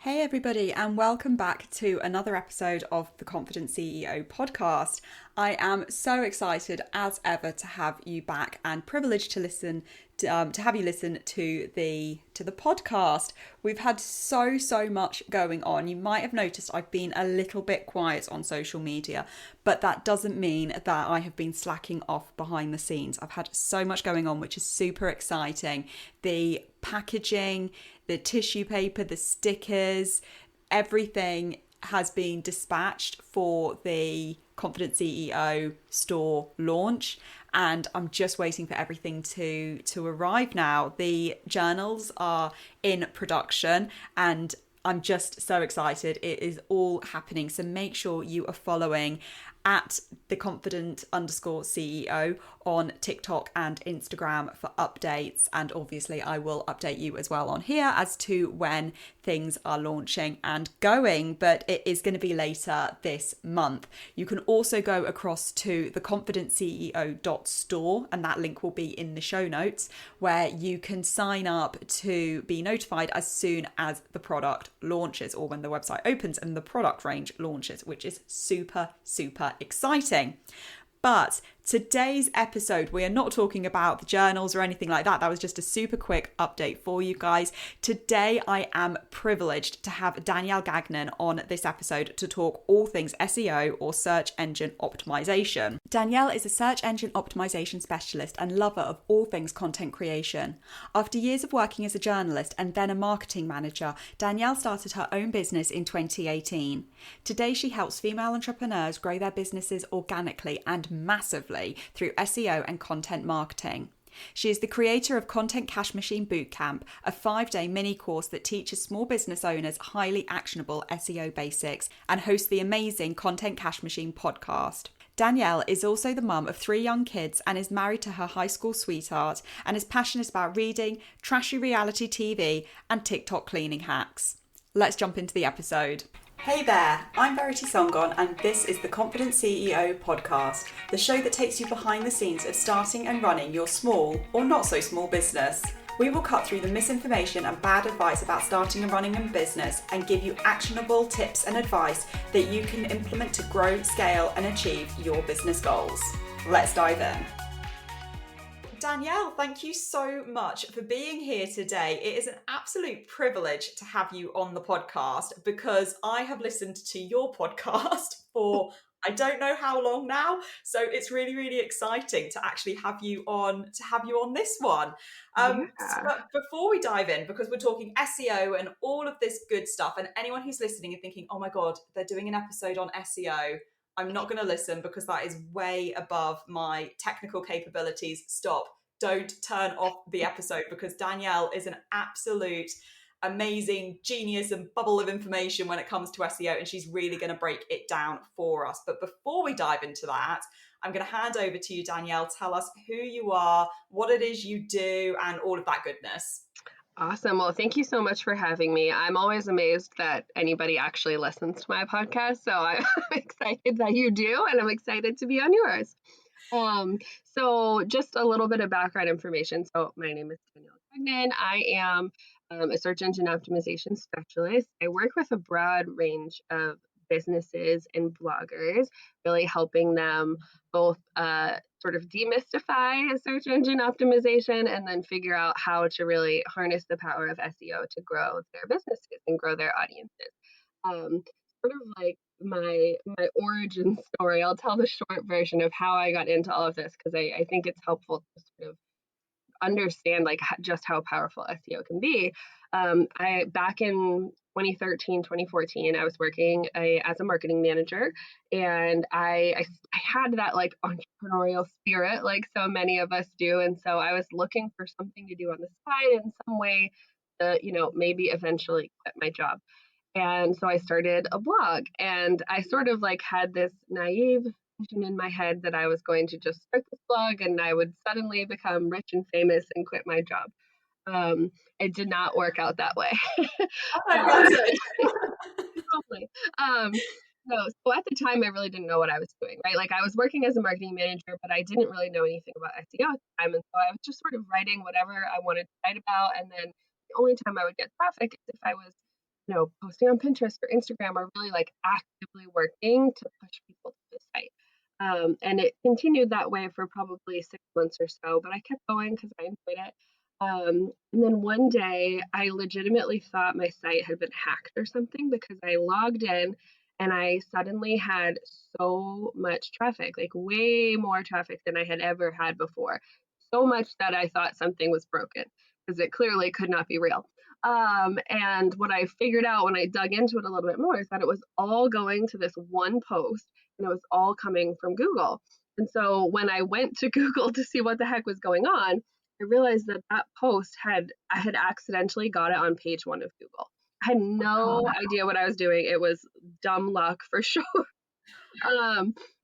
Hey, everybody, and welcome back to another episode of the Confident CEO podcast. I am so excited as ever to have you back and privileged to listen to have you listen to the podcast. We've had so much going on. You might have noticed I've been a little bit quiet on social media, but that doesn't mean that I have been slacking off behind the scenes. I've had so much going on, which is super exciting. The packaging, the tissue paper, the stickers, everything has been dispatched for the Confident CEO store launch, and I'm just waiting for everything to arrive now. The journals are in production and I'm just so excited. It is all happening. So make sure you are following at the confident_CEO on TikTok and Instagram for updates. And obviously I will update you as well on here as to when things are launching and going, but it is going to be later this month. You can also go across to the confidentceo.store, and that link will be in the show notes, where you can sign up to be notified as soon as the product launches or when the website opens and the product range launches, which is super exciting. But today's episode, we are not talking about the journals or anything like that. That was just a super quick update for you guys. Today, I am privileged to have Danielle Gagnon on this episode to talk all things SEO or search engine optimization. Danielle is a search engine optimization specialist and lover of all things content creation. After years of working as a journalist and then a marketing manager, Danielle started her own business in 2018. Today, she helps female entrepreneurs grow their businesses organically and massively through SEO and content marketing. She is the creator of Content Cash Machine Bootcamp, a 5-day mini course that teaches small business owners highly actionable SEO basics, and hosts the amazing Content Cash Machine podcast. Danielle is also the mum of 3 young kids and is married to her high school sweetheart and is passionate about reading, trashy reality TV, and TikTok cleaning hacks. Let's jump into the episode. Hey there, I'm Verity Songon and this is the Confident CEO podcast, the show that takes you behind the scenes of starting and running your small or not so small business. We will cut through the misinformation and bad advice about starting and running a business and give you actionable tips and advice that you can implement to grow, scale and achieve your business goals. Let's dive in. Danielle, thank you so much for being here today. It is an absolute privilege to have you on the podcast because I have listened to your podcast for I don't know how long now. So it's really exciting to actually have you on this one. But before we dive in, because we're talking SEO and all of this good stuff, and anyone who's listening and thinking, oh my God, they're doing an episode on SEO. I'm not going to listen because that is way above my technical capabilities. Stop. Don't turn off the episode because Danielle is an absolute amazing genius and bubble of information when it comes to SEO, and she's really going to break it down for us. But before we dive into that, I'm going to hand over to you, Danielle. Tell us who you are, what it is you do, and all of that goodness. Awesome. Well, thank you so much for having me. I'm always amazed that anybody actually listens to my podcast. So I'm excited that you do, and I'm excited to be on yours. So just a little bit of background information. So my name is Danielle Gagnon. I am a search engine optimization specialist. I work with a broad range of businesses and bloggers, really helping them both sort of demystify search engine optimization and then figure out how to really harness the power of SEO to grow their businesses and grow their audiences. Sort of like my origin story. I'll tell the short version of how I got into all of this because I think it's helpful to sort of understand like just how powerful SEO can be. I back in 2013, 2014, I was working as a marketing manager, and I had that like entrepreneurial spirit, like so many of us do. And so I was looking for something to do on the side in some way to, maybe eventually quit my job. And so I started a blog, and I sort of like had this naive vision in my head that I was going to just start this blog and I would suddenly become rich and famous and quit my job. It did not work out that way. Totally. So at the time, I really didn't know what I was doing, right? Like I was working as a marketing manager, but I didn't really know anything about SEO at the time. And so I was just sort of writing whatever I wanted to write about. And then the only time I would get traffic is if I was posting on Pinterest or Instagram are really like actively working to push people to the site. And it continued that way for probably 6 months or so, but I kept going because I enjoyed it. And then one day I legitimately thought my site had been hacked or something because I logged in and I suddenly had so much traffic, like way more traffic than I had ever had before. So much that I thought something was broken because it clearly could not be real. And what I figured out when I dug into it a little bit more is that it was all going to this one post and it was all coming from Google. And so when I went to Google to see what the heck was going on, I realized that post I had accidentally got it on page 1 of Google. I had no idea what I was doing. It was dumb luck for sure.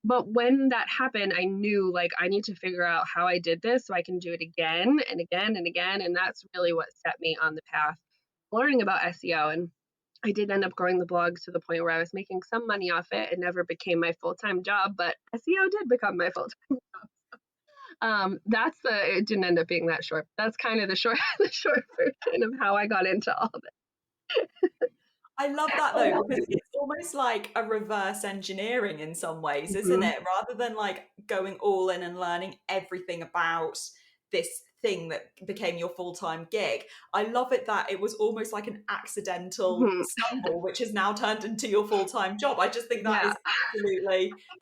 But when that happened, I knew like I need to figure out how I did this so I can do it again and again and again. And that's really what set me on the path learning about SEO. And I did end up growing the blog to the point where I was making some money off it. It never became my full-time job, but SEO did become my full-time job. It didn't end up being that short. That's kind of the short the short version of how I got into all this. I love that though, because it's almost like a reverse engineering in some ways, isn't Mhm. it? Rather than like going all in and learning everything about this thing that became your full-time gig. I love it that it was almost like an accidental Mhm. stumble, which has now turned into your full-time job. I just think Yeah.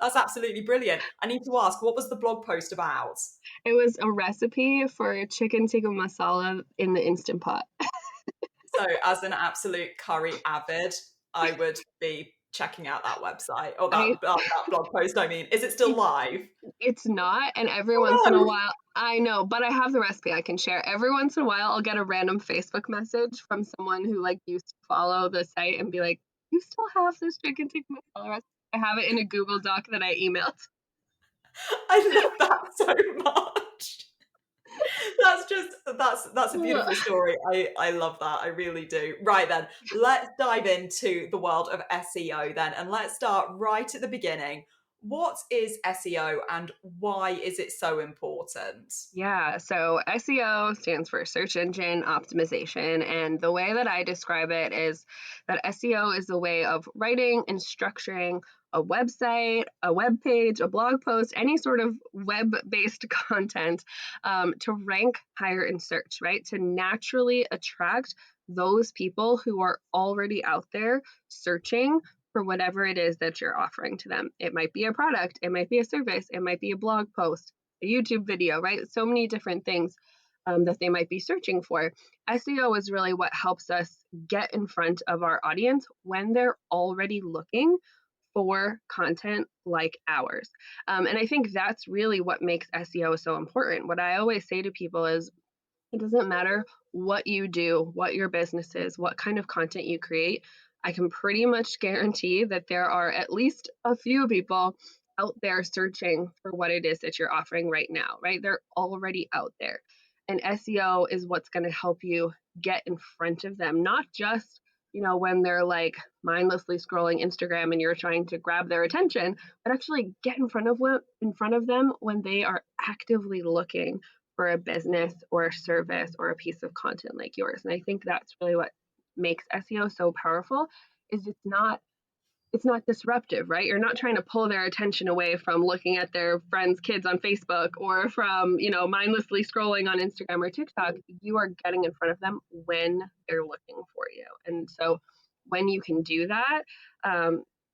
that's absolutely brilliant. I need to ask, what was the blog post about? It was a recipe for chicken tikka masala in the Instant Pot. So, as an absolute curry avid, I would be checking out that website or I that blog post. I mean, is it still live? It's not, and every once Oh in a no! while, I know, but I have the recipe I can share. Every once in a while, I'll get a random Facebook message from someone who like used to follow the site and be like, "You still have this chicken tikka masala recipe?" I have it in a Google Doc that I emailed. I love that so much. That's a beautiful story. I love that. I really do. Right then, let's dive into the world of SEO then, and let's start right at the beginning. What is SEO and why is it so important? Yeah, so SEO stands for Search Engine Optimization. And the way that I describe it is that SEO is the way of writing and structuring a website, a web page, a blog post, any sort of web based content to rank higher in search, right? To naturally attract those people who are already out there searching for whatever it is that you're offering to them. It might be a product, it might be a service, it might be a blog post, a YouTube video, right? So many different things that they might be searching for. SEO is really what helps us get in front of our audience when they're already looking for content like ours. And I think that's really what makes SEO so important. What I always say to people is it doesn't matter what you do, what your business is, what kind of content you create. I can pretty much guarantee that there are at least a few people out there searching for what it is that you're offering right now, right? They're already out there. And SEO is what's going to help you get in front of them, not just when they're like mindlessly scrolling Instagram and you're trying to grab their attention, but actually get in front of them when they are actively looking for a business or a service or a piece of content like yours. And I think that's really what makes SEO so powerful is it's not disruptive, right? You're not trying to pull their attention away from looking at their friends' kids on Facebook or from, mindlessly scrolling on Instagram or TikTok. You are getting in front of them when they're looking for you. And so when you can do that,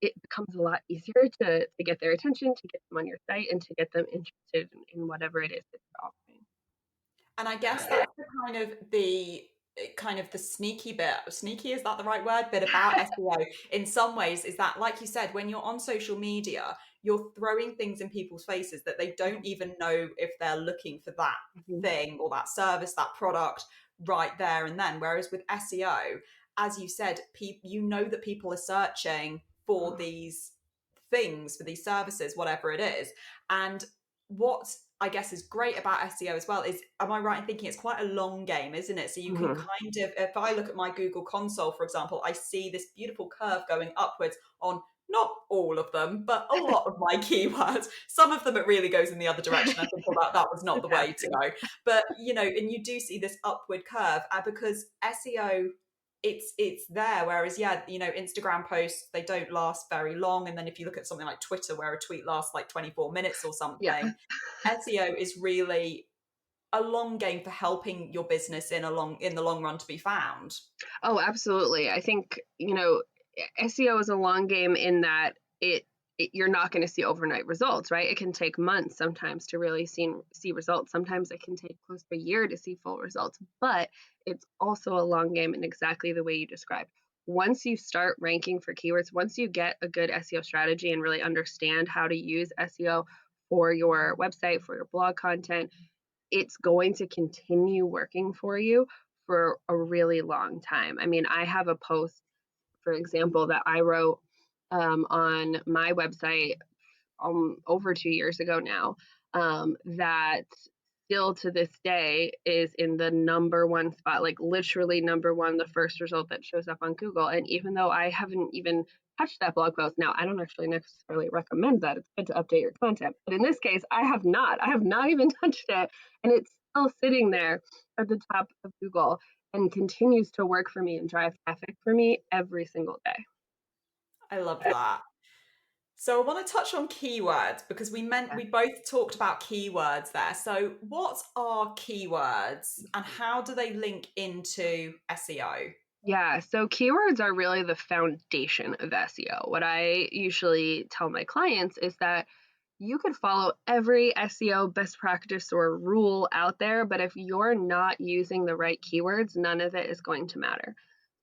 it becomes a lot easier to get their attention, to get them on your site, and to get them interested in whatever it is that you're offering. And I guess that's the sneaky bit. Sneaky, is that the right word? Bit about SEO in some ways is that, like you said, when you're on social media, you're throwing things in people's faces that they don't even know if they're looking for that Mhm. thing or that service, that product right there and then. Whereas with SEO, as you said, you know that people are searching for these things, for these services, whatever it is. And what I guess is great about SEO as well is, am I right in thinking it's quite a long game, isn't it? So you can Mhm. kind of, if I look at my Google console, for example, I see this beautiful curve going upwards on not all of them, but a lot of my keywords. Some of them it really goes in the other direction. I think that was not the way to Exactly. go. But, and you do see this upward curve because SEO it's there. Whereas, yeah, Instagram posts, they don't last very long. And then if you look at something like Twitter, where a tweet lasts like 24 minutes or Yeah. something, SEO is really a long game for helping your business in the long run to be found. Oh, absolutely. I think, SEO is a long game in that you're not going to see overnight results, right? It can take months sometimes to really see results. Sometimes it can take close to a year to see full results, but it's also a long game in exactly the way you described. Once you start ranking for keywords, once you get a good SEO strategy and really understand how to use SEO for your website, for your blog content, it's going to continue working for you for a really long time. I mean, I have a post, for example, that I wrote on my website over 2 years ago now, that still to this day is in the number one spot, like literally number one, the first result that shows up on Google. And even though I haven't even touched that blog post, now I don't actually necessarily recommend that. It's good to update your content. But in this case, I have not even touched it. And it's still sitting there at the top of Google and continues to work for me and drive traffic for me every single day. I love that. So I want to touch on keywords because we both talked about keywords there. So what are keywords and how do they link into SEO? Yeah, so keywords are really the foundation of SEO. What I usually tell my clients is that you could follow every SEO best practice or rule out there, but if you're not using the right keywords, none of it is going to matter.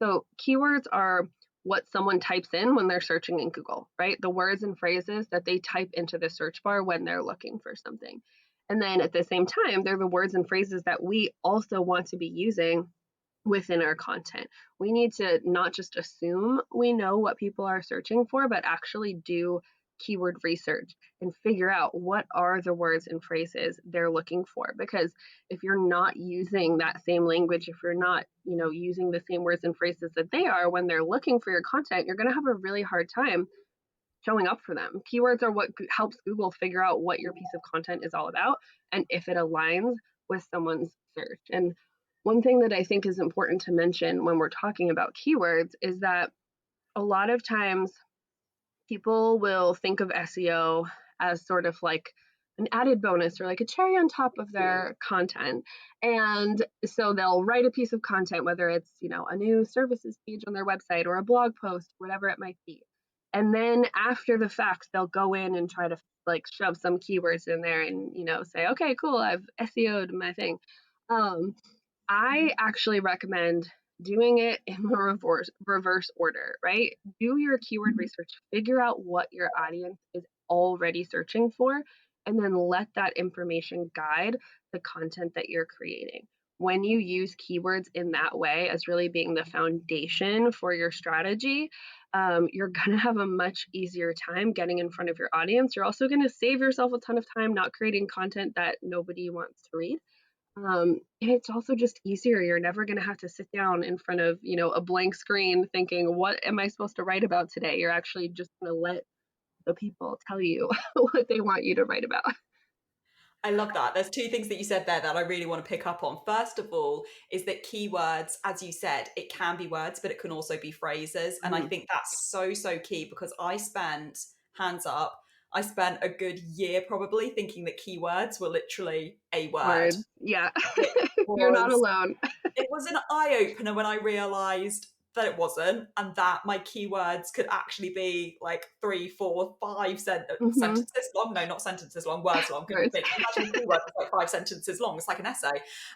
So keywords are what someone types in when they're searching in Google, right? The words and phrases that they type into the search bar when they're looking for something. And then at the same time, they're the words and phrases that we also want to be using within our content. We need to not just assume we know what people are searching for, but actually do keyword research and figure out what are the words and phrases they're looking for. Because if you're not using that same language, if you're not, using the same words and phrases that they are when they're looking for your content, you're going to have a really hard time showing up for them. Keywords are what helps Google figure out what your piece of content is all about and if it aligns with someone's search. And one thing that I think is important to mention when we're talking about keywords is that a lot of times people will think of SEO as sort of like an added bonus or like a cherry on top of their content. And so they'll write a piece of content, whether it's, a new services page on their website or a blog post, whatever it might be. And then after the fact, they'll go in and try to like shove some keywords in there and, say, okay, cool, I've SEO'd my thing. I actually recommend doing it in the reverse order, right? Do your keyword research, figure out what your audience is already searching for, and then let that information guide the content that you're creating. When you use keywords in that way as really being the foundation for your strategy, you're going to have a much easier time getting in front of your audience. You're also going to save yourself a ton of time not creating content that nobody wants to read. And it's also just easier. You're never going to have to sit down in front of, a blank screen thinking, what am I supposed to write about today? You're actually just going to let the people tell you what they want you to write about. I love that. There's two things that you said there that I really want to pick up on. First of all, is that keywords, as you said, it can be words, but it can also be phrases. And I Mhm. think that's so, so key because hands up, I spent a good year probably thinking that keywords were literally a word. Word. Yeah. It You're not was alone. it was an eye opener when I realized that it wasn't, and that my keywords could actually be like 3, 4, 5 Mhm. sentences long. No, not sentences long, words long. Goodness Words. me, imagine a keyword that's like 5 sentences long. It's like an essay.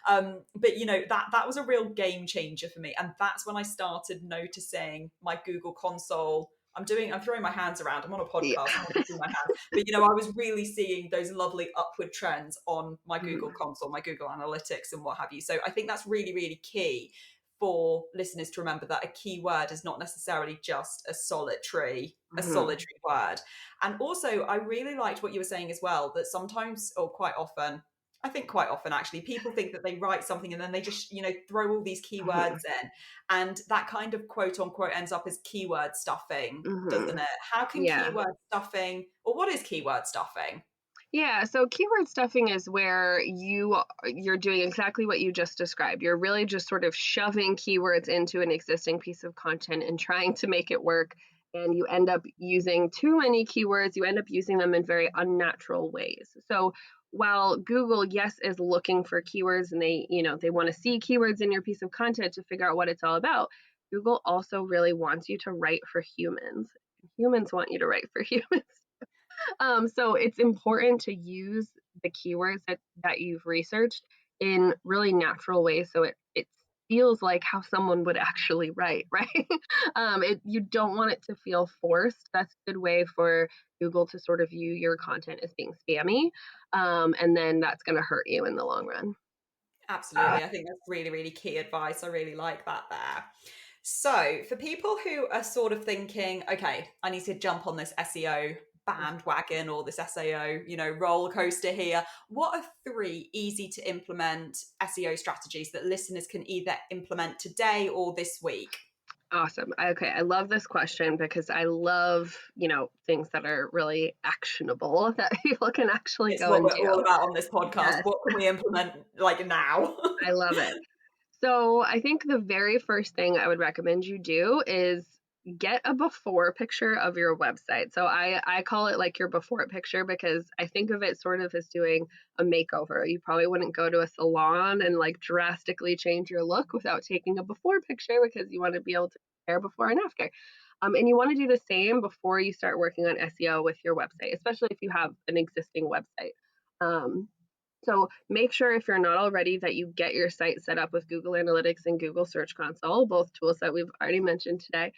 But that was a real game changer for me, and that's when I started noticing my Google console. I'm throwing my hands around. I'm on a Yeah. podcast. I'm not see my hands. But I was really seeing those lovely upward trends on my Google Mhm. console, my Google Analytics, and what have you. So I think that's really, really key for listeners to remember that a keyword is not necessarily just a solitary Mhm. word. And also, I really liked what you were saying as well, that sometimes, or quite often, I think quite often actually, people think that they write something and then they just, throw all these keywords Mhm. in. And that kind of quote unquote ends up as keyword stuffing, doesn't Mhm. it? How can Yeah. keyword stuffing, or what is keyword stuffing? Yeah, so keyword stuffing is where you're doing exactly what you just described. You're really just sort of shoving keywords into an existing piece of content and trying to make it work. And you end up using too many keywords, you end up using them in very unnatural ways. So while Google, yes, is looking for keywords and they want to see keywords in your piece of content to figure out what it's all about, Google also really wants you to write for humans. Humans want you to write for humans. So it's important to use the keywords that you've researched in really natural ways so it feels like how someone would actually write, right? You don't want it to feel forced. That's a good way for Google to sort of view your content as being spammy. And then that's going to hurt you in the long run. Absolutely. I think that's really, really key advice. I really like that there. So, for people who are sort of thinking, okay, I need to jump on this SEO bandwagon or this SEO, roller coaster here, what are 3 easy to implement SEO strategies that listeners can either implement today or this week? Awesome. Okay, I love this question because I love, things that are really actionable that people can actually It's go what and we're all do. about on this podcast. Yes, What can we implement like now? I love it. So I think the very first thing I would recommend you do is get a before picture of your website. So I call it like your before picture because I think of it sort of as doing a makeover. You probably wouldn't go to a salon and like drastically change your look without taking a before picture because you want to be able to compare before and after. And you want to do the same before you start working on SEO with your website, especially if you have an existing website. So make sure if you're not already that you get your site set up with Google Analytics and Google Search Console, both tools that we've already mentioned today.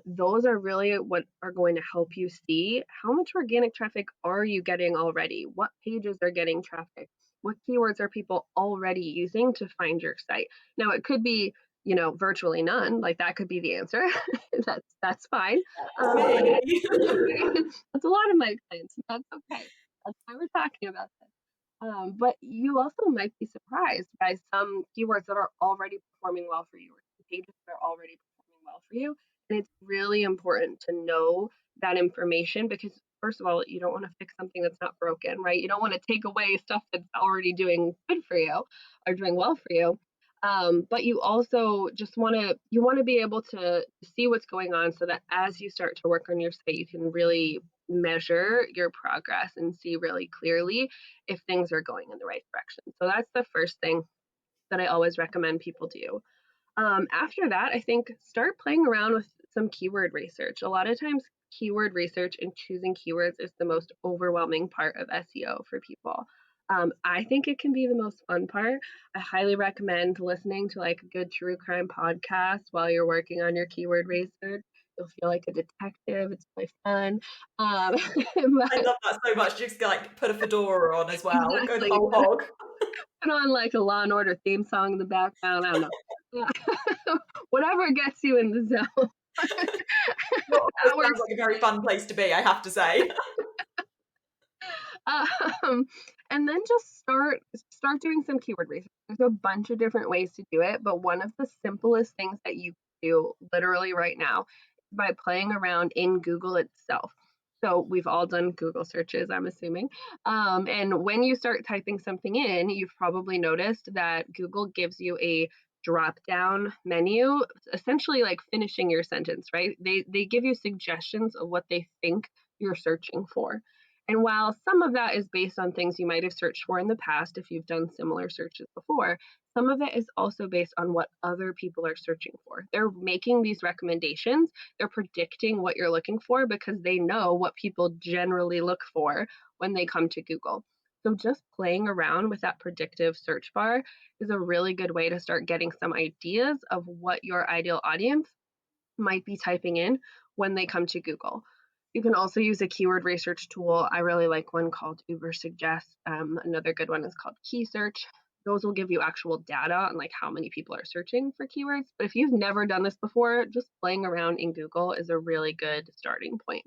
Those are really what are going to help you see how much organic traffic are you getting already? What pages are getting traffic? What keywords are people already using to find your site? Now it could be, virtually none. Like that could be the answer. That's fine. That's But me. that's a lot of my clients. That's okay. That's why we're talking about this. But you also might be surprised by some keywords that are already performing well for you, or pages that are already performing well for you. And it's really important to know that information because, first of all, you don't want to fix something that's not broken, right? You don't want to take away stuff that's already doing good for you or doing well for you. But you also just want to be able to see what's going on so that as you start to work on your site, you can really measure your progress and see really clearly if things are going in the right direction. So that's the first thing that I always recommend people do. After that, I think start playing around with some keyword research. A lot of times, keyword research and choosing keywords is the most overwhelming part of SEO for people. I think it can be the most fun part. I highly recommend listening to like a good true crime podcast while you're working on your keyword research. You'll feel like a detective. It's really fun. I But love that so much. Just like put a fedora on as well. Go the exactly. whole hog. Put on like a Law and Order theme song in the background. I don't know. Yeah. Whatever gets you in the zone. Not always That sounds works. like a very fun place to be, I have to say. Um, and then just start doing some keyword research. There's a bunch of different ways to do it, but one of the simplest things that you can do literally right now is by playing around in Google itself. So we've all done Google searches, I'm assuming. And when you start typing something in, you've probably noticed that Google gives you a drop down menu, essentially like finishing your sentence, right? They give you suggestions of what they think you're searching for. And while some of that is based on things you might have searched for in the past if you've done similar searches before, some of it is also based on what other people are searching for. They're making these recommendations, they're predicting what you're looking for because they know what people generally look for when they come to Google. So just playing around with that predictive search bar is a really good way to start getting some ideas of what your ideal audience might be typing in when they come to Google. You can also use a keyword research tool. I really like one called Ubersuggest. Another good one is called Key Search. Those will give you actual data on like how many people are searching for keywords. But if you've never done this before, just playing around in Google is a really good starting point.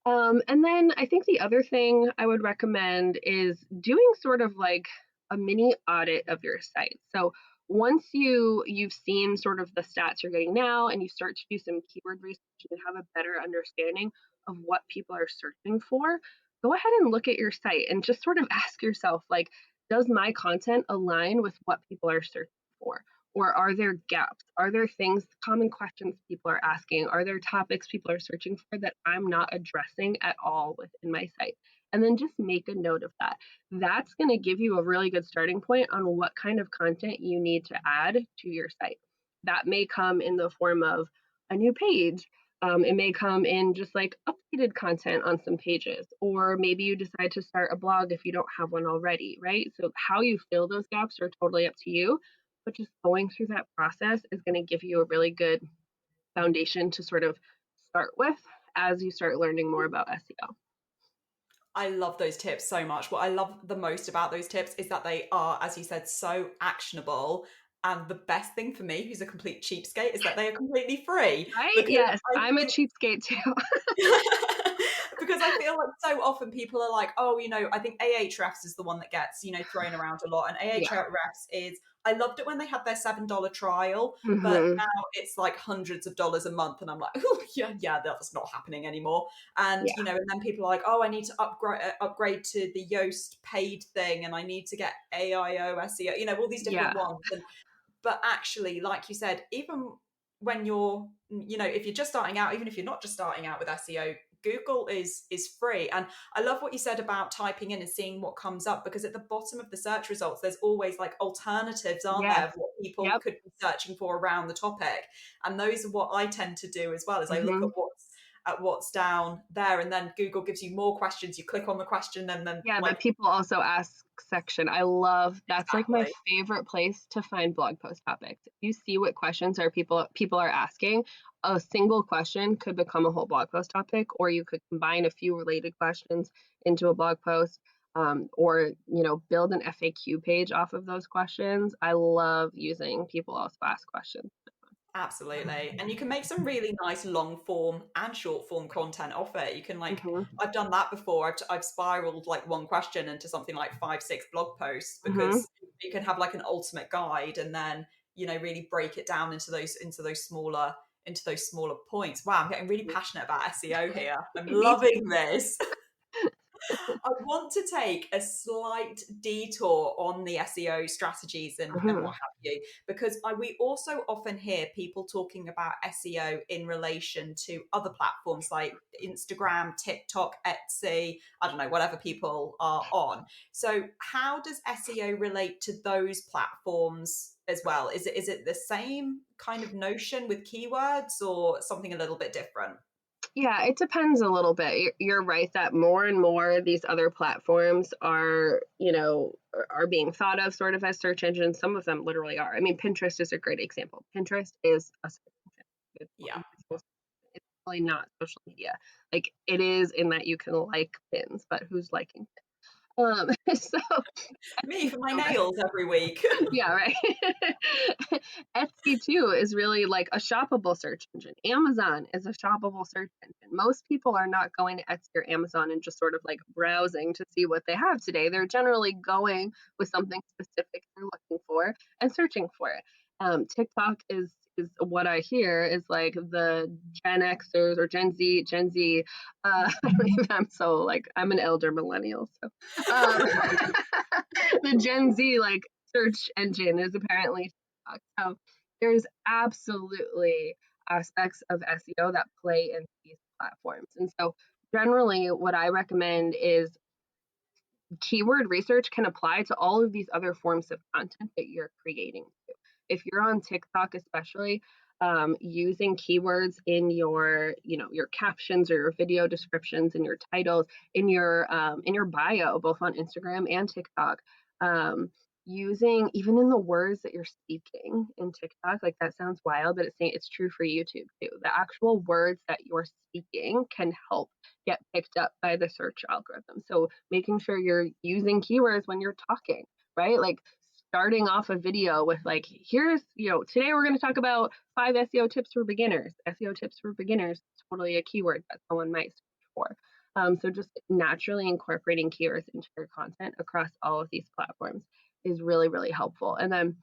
And then I think the other thing I would recommend is doing sort of like a mini audit of your site. So once you've seen sort of the stats you're getting now and you start to do some keyword research and have a better understanding of what people are searching for, go ahead and look at your site and just sort of ask yourself, like, does my content align with what people are searching for? Or are there gaps? Are there things, common questions people are asking? Are there topics people are searching for that I'm not addressing at all within my site? And then just make a note of that. That's going to give you a really good starting point on what kind of content you need to add to your site. That may come in the form of a new page. It may come in just like updated content on some pages, or maybe you decide to start a blog if you don't have one already, right? So how you fill those gaps are totally up to you, but just going through that process is going to give you a really good foundation to sort of start with as you start learning more about SEO. I love those tips so much. What I love the most about those tips is that they are, as you said, so actionable. And the best thing for me, who's a complete cheapskate, is that they are completely free. Right? Because Yes, I I'm a think cheapskate too. because I feel like so often people are like, oh, I think Ahrefs is the one that gets, thrown around a lot. And Yeah. Ahrefs is, I loved it when they had their $7 trial, but Mm-hmm. now it's like hundreds of dollars a month. And I'm like, oh, yeah, that's not happening anymore. And, Yeah. and then people are like, oh, I need to upgrade to the Yoast paid thing, and I need to get AIO, SEO, all these different ones. But actually, like you said, even when you're, if you're just starting out, even if you're not just starting out with SEO, Google is free. And I love what you said about typing in and seeing what comes up, because at the bottom of the search results, there's always like alternatives, aren't there, Yes. of what people Yep. could be searching for around the topic. And those are what I tend to do as well, is I look at what's down there, and then Google gives you more questions. You click on the question, and then Yeah, the like, people also ask section. I love that's like my exactly. favorite place to find blog post topics. If you see what questions are people are asking, a single question could become a whole blog post topic, or you could combine a few related questions into a blog post, or build an FAQ page off of those questions. I love using people also ask questions. Absolutely. And you can make some really nice long form and short form content off it. You can Mm-hmm. I've done that before. I've spiraled like one question into something like 5, 6 blog posts, Mm-hmm. because you can have like an ultimate guide, and then, really break it down into those smaller points. Wow, I'm getting really passionate about SEO here. I'm Me too. loving this. I want to take a slight detour on the SEO strategies and Mm-hmm. what have you, because we also often hear people talking about SEO in relation to other platforms like Instagram, TikTok, Etsy, I don't know, whatever people are on. So how does SEO relate to those platforms as well? Is it the same kind of notion with keywords, or something a little bit different? Yeah, it depends a little bit. You're right that more and more these other platforms are being thought of sort of as search engines. Some of them literally are. I mean, Pinterest is a great example. Pinterest is a search engine. Yeah. It's really not social media. Like, it is in that you can like pins, but who's liking pins? So Me for my nails every week. yeah, right. Etsy too is really like a shoppable search engine. Amazon is a shoppable search engine. Most people are not going to Etsy or Amazon and just sort of like browsing to see what they have today. They're generally going with something specific they're looking for and searching for it. TikTok is what I hear is like the Gen Xers or Gen Z. I mean, I'm an elder millennial, so the Gen Z like search engine is apparently TikTok. So there's absolutely aspects of SEO that play in these platforms. And so generally what I recommend is keyword research can apply to all of these other forms of content that you're creating. If you're on TikTok, especially, using keywords in your captions or your video descriptions, in your titles, in your bio, both on Instagram and TikTok, using even in the words that you're speaking in TikTok, like that sounds wild, but it's true for YouTube too. The actual words that you're speaking can help get picked up by the search algorithm. So making sure you're using keywords when you're talking, right? Like starting off a video with like, here's, today we're going to talk about 5 SEO tips for beginners. SEO tips for beginners is totally a keyword that someone might search for. So just naturally incorporating keywords into your content across all of these platforms is really, really helpful. And then,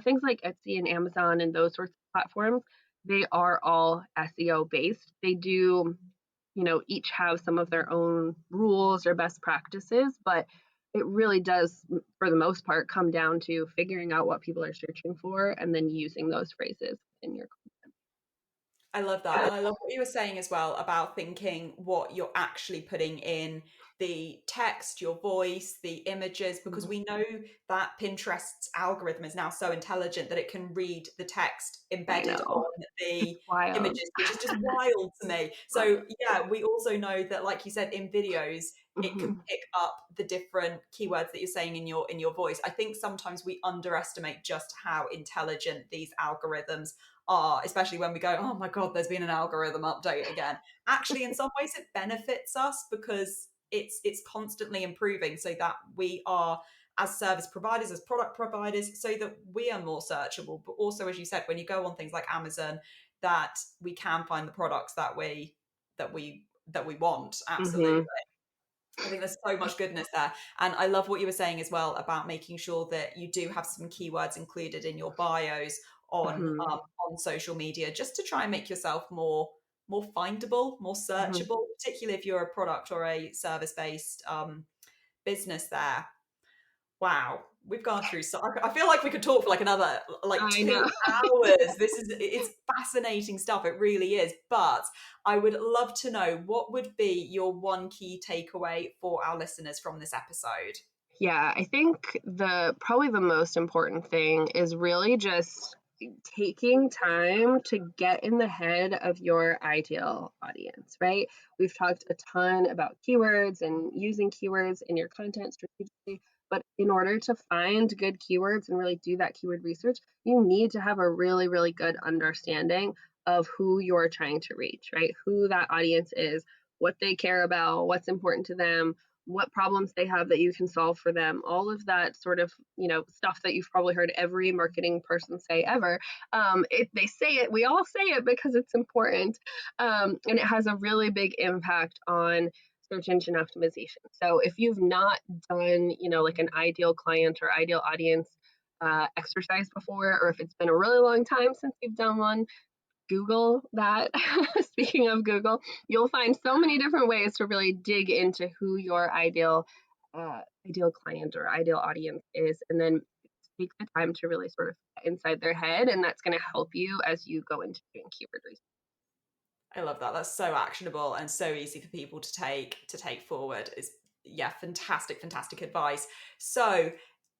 things like Etsy and Amazon and those sorts of platforms, they are all SEO based. They do each have some of their own rules or best practices, but it really does, for the most part, come down to figuring out what people are searching for and then using those phrases in your content. I love that. And I love what you were saying as well about thinking what you're actually putting in the text, your voice, the images, because we know that Pinterest's algorithm is now so intelligent that it can read the text embedded on the Wild. images, which is just wild to me. So yeah, we also know that, like you said, in videos, it can pick up the different keywords that you're saying in your voice. I think sometimes we underestimate just how intelligent these algorithms are, especially when we go, oh my God, there's been an algorithm update again. Actually, in some ways it benefits us because it's constantly improving, so that we are, as service providers, as product providers, so that we are more searchable. But also, as you said, when you go on things like Amazon, that we can find the products that we want. Absolutely. I think there's so much goodness there. And I love what you were saying as well about making sure that you do have some keywords included in your bios on social media, just to try and make yourself more findable, more searchable, particularly if you're a product or a service-based business there. Wow, we've gone through so I feel like we could talk for like another 2 hours. It's fascinating stuff, it really is. But I would love to know, what would be your one key takeaway for our listeners from this episode? Yeah, I think probably the most important thing is really just taking time to get in the head of your ideal audience, right? We've talked a ton about keywords and using keywords in your content strategically, but in order to find good keywords and really do that keyword research, you need to have a really, really good understanding of who you're trying to reach, right? Who that audience is, what they care about, what's important to them, what problems they have that you can solve for them, all of that sort of stuff that you've probably heard every marketing person say ever. They say it, we all say it because it's important, and it has a really big impact on search engine optimization. So if you've not done like an ideal client or ideal audience exercise before, or if it's been a really long time since you've done one, Google that. Speaking of Google, you'll find so many different ways to really dig into who your ideal client or ideal audience is, and then take the time to really sort of get inside their head, and that's going to help you as you go into doing keyword research. I love that. That's so actionable and so easy for people to take forward. Is fantastic advice. So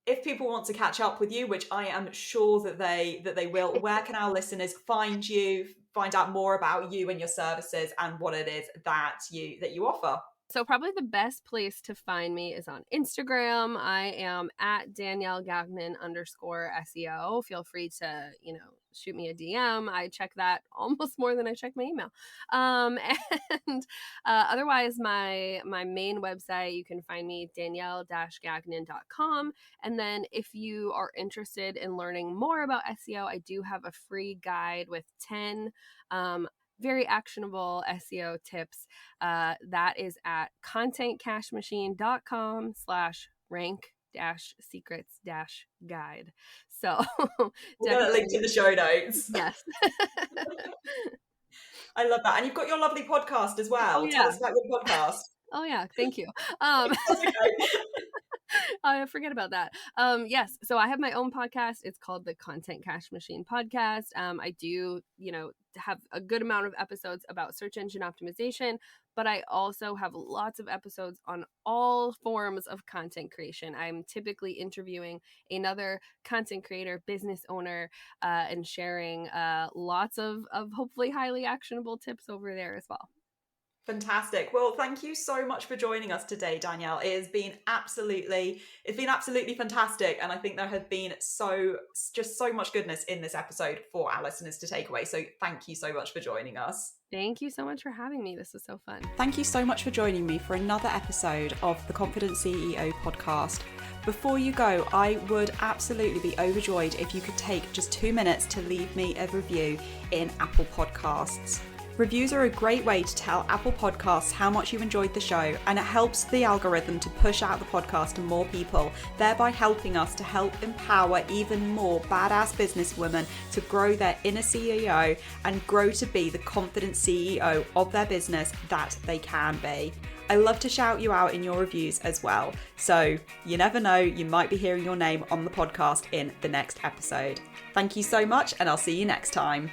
if people want to catch up with you, which I am sure that they will, where can our listeners find you, find out more about you and your services and what it is that you offer? So probably the best place to find me is on Instagram. I am at Danielle Gagnon _SEO. Feel free to, shoot me a DM. I check that almost more than I check my email. Otherwise, my main website, you can find me danielle-gagnon.com. And then if you are interested in learning more about SEO, I do have a free guide with 10 very actionable SEO tips. That is at contentcashmachine.com/rank-secrets-guide. So we'll get a link in the show notes. Yes. I love that. And you've got your lovely podcast as well. Tell us about your podcast. Oh yeah, thank you. I forget about that. Yes. So I have my own podcast. It's called the Content Cash Machine Podcast. I do, have a good amount of episodes about search engine optimization, but I also have lots of episodes on all forms of content creation. I'm typically interviewing another content creator, business owner, and sharing lots of hopefully highly actionable tips over there as well. Fantastic. Well, thank you so much for joining us today, Danielle. It's been absolutely fantastic. And I think there has been so much goodness in this episode for our listeners to take away. So thank you so much for joining us. Thank you so much for having me. This was so fun. Thank you so much for joining me for another episode of the Confident CEO podcast. Before you go, I would absolutely be overjoyed if you could take just 2 minutes to leave me a review in Apple Podcasts. Reviews are a great way to tell Apple Podcasts how much you enjoyed the show, and it helps the algorithm to push out the podcast to more people, thereby helping us to help empower even more badass businesswomen to grow their inner CEO and grow to be the confident CEO of their business that they can be. I love to shout you out in your reviews as well. So you never know, you might be hearing your name on the podcast in the next episode. Thank you so much, and I'll see you next time.